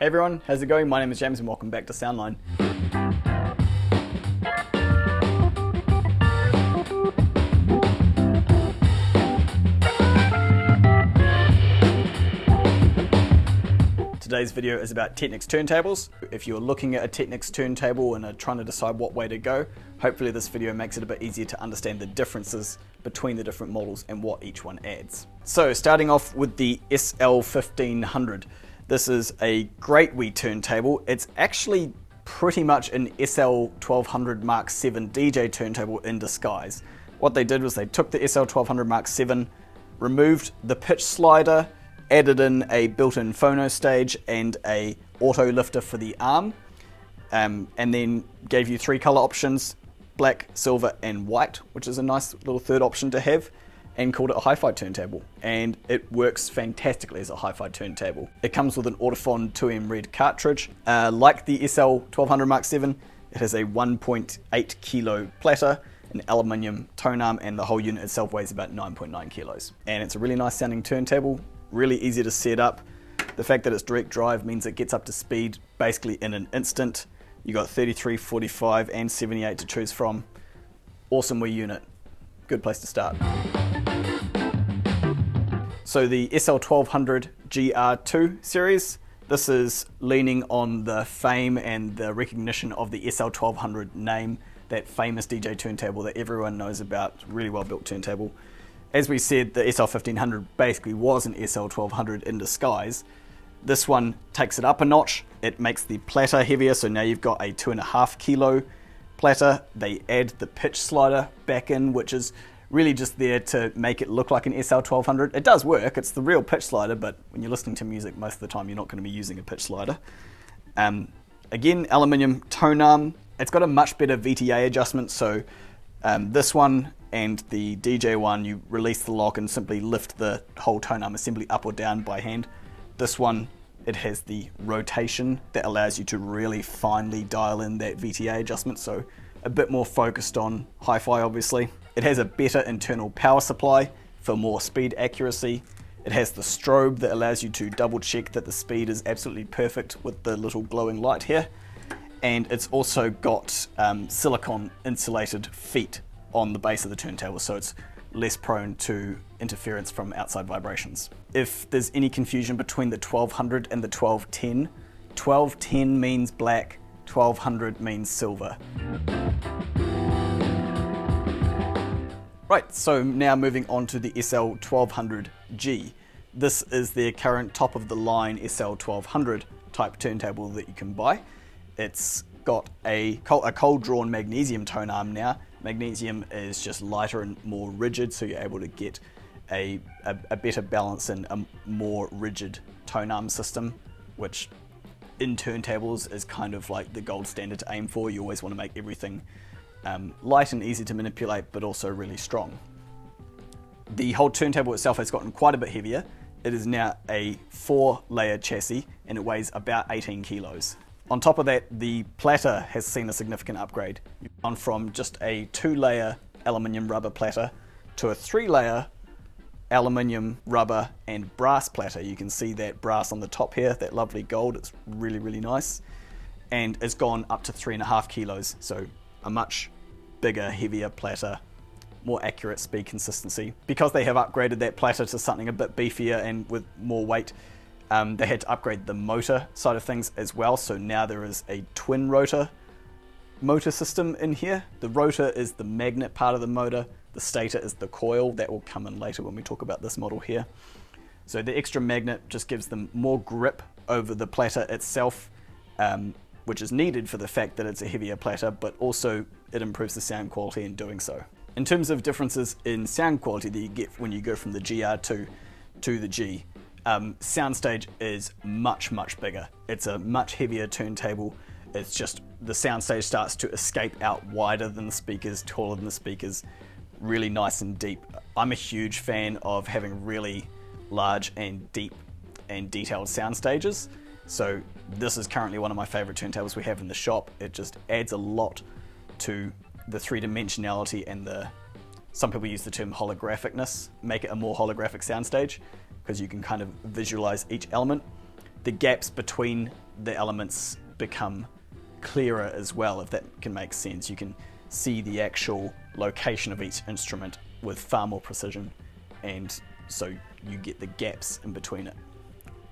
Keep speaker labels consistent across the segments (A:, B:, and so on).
A: Hey everyone, how's it going? My name is James and welcome back to Soundline. Today's video is about Technics turntables. If you're looking at a Technics turntable and are trying to decide what way to go, hopefully this video makes it a bit easier to understand the differences between the different models and what each one adds. So starting off with the SL1500. This is a great wee turntable. It's actually pretty much an SL1200 Mark 7 DJ turntable in disguise. What they did was they took the SL1200 Mark 7, removed the pitch slider, added in a built-in phono stage and a auto lifter for the arm, and then gave you three color options: black, silver and white, which is a nice little third option to have, and called it a hi-fi turntable. And it works fantastically as a hi-fi turntable. It comes with an Autophon 2M red cartridge. Like the SL1200 Mark 7, it has a 1.8 kilo platter, an aluminium tone arm, and the whole unit itself weighs about 9.9 kilos. And it's a really nice sounding turntable, really easy to set up. The fact that it's direct drive means it gets up to speed basically in an instant. You got 33, 45 and 78 to choose from. Awesome wee unit. Good place to start. So the SL1200 GR2 series, this is leaning on the fame and the recognition of the SL1200 name, that famous DJ turntable that everyone knows about, really well built turntable. As we said, the SL1500 basically was an SL1200 in disguise. This one takes it up a notch. It makes the platter heavier, so now you've got a 2.5 kilo platter. They add the pitch slider back in, which is really just there to make it look like an SL1200. It does work, it's the real pitch slider, but when you're listening to music, most of the time you're not going to be using a pitch slider. Again, aluminium tone arm. It's got a much better VTA adjustment, so this one and the DJ one, you release the lock and simply lift the whole tone arm assembly up or down by hand. This one, it has the rotation that allows you to really finely dial in that VTA adjustment, so a bit more focused on hi-fi obviously. It has a better internal power supply for more speed accuracy. It has the strobe that allows you to double check that the speed is absolutely perfect with the little glowing light here. And it's also got silicone insulated feet on the base of the turntable, so it's less prone to interference from outside vibrations. If there's any confusion between the 1200 and the 1210, 1210 means black, 1200 means silver. Right, so now moving on to the SL1200G. This is their current top of the line SL1200 type turntable that you can buy. It's got a cold drawn magnesium tone arm now. Magnesium is just lighter and more rigid, so you're able to get a better balance and a more rigid tone arm system, which in turntables is kind of like the gold standard to aim for. You always want to make everything light and easy to manipulate, but also really strong. The whole turntable itself has gotten quite a bit heavier. It is now a 4-layer chassis and it weighs about 18 kilos. On top of that, the platter has seen a significant upgrade. You've gone from just a 2-layer aluminium rubber platter to a 3-layer aluminium, rubber and brass platter. You can see that brass on the top here, that lovely gold. It's really, really nice. And it's gone up to 3.5 kilos, so a much bigger, heavier platter, more accurate speed consistency. Because they have upgraded that platter to something a bit beefier and with more weight, they had to upgrade the motor side of things as well, so now there is a twin rotor motor system in here. The rotor is the magnet part of the motor, the stator is the coil. That will come in later when we talk about this model here. So the extra magnet just gives them more grip over the platter itself, which is needed for the fact that it's a heavier platter, but also it improves the sound quality in doing so. In terms of differences in sound quality that you get when you go from the GR2 to the G, soundstage is much, much bigger. It's a much heavier turntable. It's just the soundstage starts to escape out wider than the speakers, taller than the speakers, really nice and deep. I'm a huge fan of having really large and deep and detailed sound stages. So this is currently one of my favorite turntables we have in the shop. It just adds a lot to the three-dimensionality and some people use the term holographicness, make it a more holographic soundstage, because you can kind of visualize each element. The gaps between the elements become clearer as well, if that can make sense. You can see the actual location of each instrument with far more precision, and so you get the gaps in between it.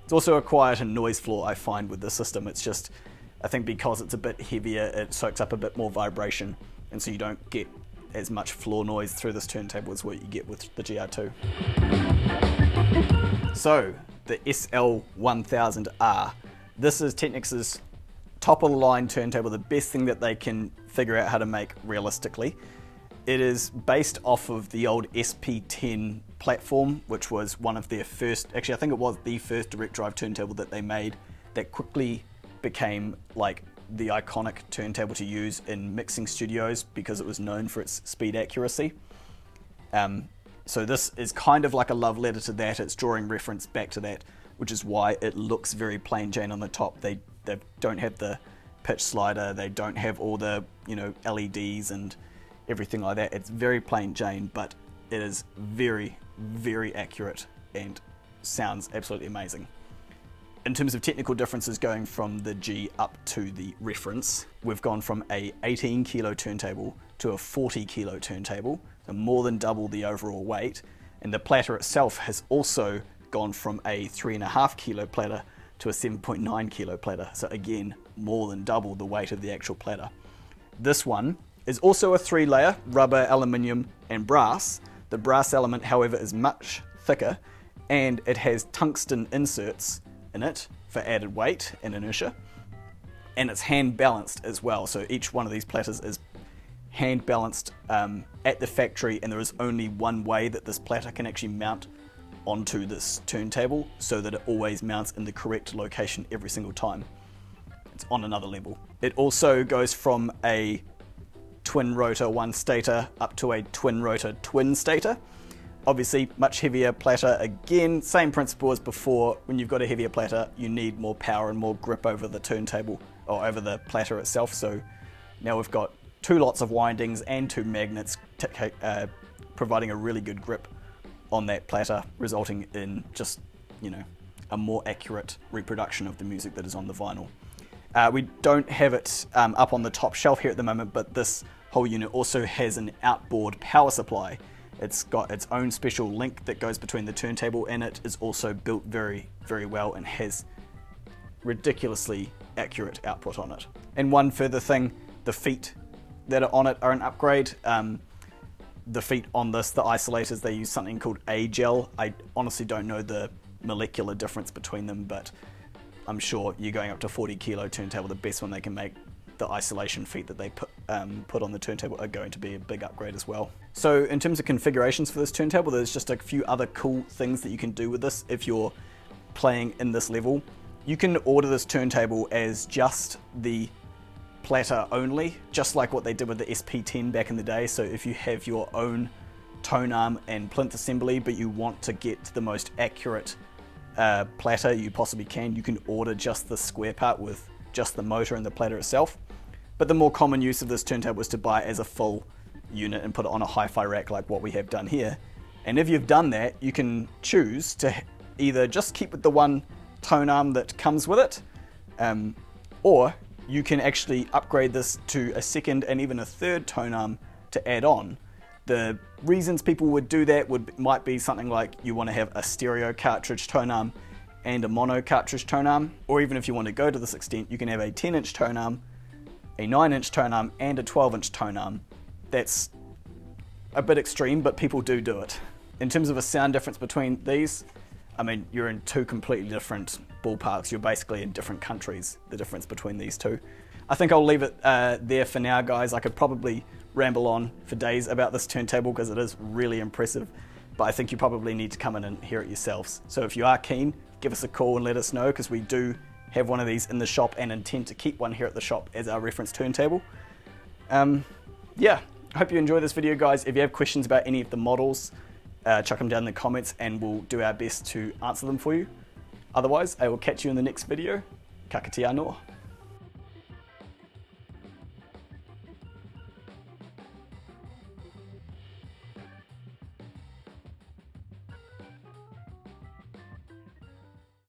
A: It's also a quiet and noise floor, I find, with the system. It's just, I think because it's a bit heavier, it soaks up a bit more vibration, and so you don't get as much floor noise through this turntable as what you get with the GR2. So, the SL1000R. This is Technics' top of the line turntable, the best thing that they can figure out how to make realistically. It is based off of the old SP10 platform, which was one of their first, actually I think it was the first direct drive turntable that they made that quickly became like the iconic turntable to use in mixing studios because it was known for its speed accuracy. So this is kind of like a love letter to that. It's drawing reference back to that, which is why it looks very plain Jane on the top. They don't have the pitch slider, they don't have all the, you know, LEDs and everything like that. It's very plain Jane, but it is very, very accurate and sounds absolutely amazing. In terms of technical differences going from the G up to the reference, we've gone from a 18 kilo turntable to a 40 kilo turntable, so more than double the overall weight. And the platter itself has also gone from a 3.5 kilo platter to a 7.9 kilo platter. So again, more than double the weight of the actual platter. This one is also a 3-layer, rubber, aluminium, and brass. The brass element, however, is much thicker, and it has tungsten inserts in it for added weight and inertia, and it's hand balanced as well. So each one of these platters is hand balanced at the factory, and there is only one way that this platter can actually mount onto this turntable so that it always mounts in the correct location every single time. It's on another level. It also goes from a twin rotor one stator up to a twin rotor twin stator. Obviously much heavier platter. Again, same principle as before. When you've got a heavier platter, you need more power and more grip over the turntable or over the platter itself. So now we've got 2 lots of windings and 2 magnets providing a really good grip on that platter, resulting in just, you know, a more accurate reproduction of the music that is on the vinyl. We don't have it up on the top shelf here at the moment, but this whole unit also has an outboard power supply. It's got its own special link that goes between the turntable, and it is also built very, very well and has ridiculously accurate output on it. And one further thing, the feet that are on it are an upgrade. The feet on this, the isolators, they use something called A-gel. I honestly don't know the molecular difference between them, but I'm sure you're going up to 40 kilo turntable, the best one they can make, the isolation feet that they put on the turntable are going to be a big upgrade as well. So in terms of configurations for this turntable, there's just a few other cool things that you can do with this if you're playing in this level. You can order this turntable as just the platter only, just like what they did with the SP10 back in the day. So if you have your own tone arm and plinth assembly, but you want to get the most accurate platter you possibly can, you can order just the square part with just the motor and the platter itself. But the more common use of this turntable is to buy it as a full unit and put it on a hi-fi rack like what we have done here. And if you've done that, you can choose to either just keep with the one tone arm that comes with it, or you can actually upgrade this to a second and even a third tone arm to add on. The reasons people would do that might be something like you want to have a stereo cartridge tone arm and a mono cartridge tone arm, or even if you want to go to this extent, you can have a 10-inch tone arm, a 9-inch tone arm, and a 12-inch tone arm. That's a bit extreme, but people do it. In terms of a sound difference between these, I mean, you're in 2 completely different ballparks. You're basically in different countries, the difference between these 2. I think I'll leave it there for now, guys. I could probably ramble on for days about this turntable because it is really impressive, but I think you probably need to come in and hear it yourselves. So if you are keen, give us a call and let us know, because we do have one of these in the shop and intend to keep one here at the shop as our reference turntable. Yeah, I hope you enjoyed this video, guys. If you have questions about any of the models, chuck them down in the comments and we'll do our best to answer them for you. Otherwise, I will catch you in the next video. Ka kite anō.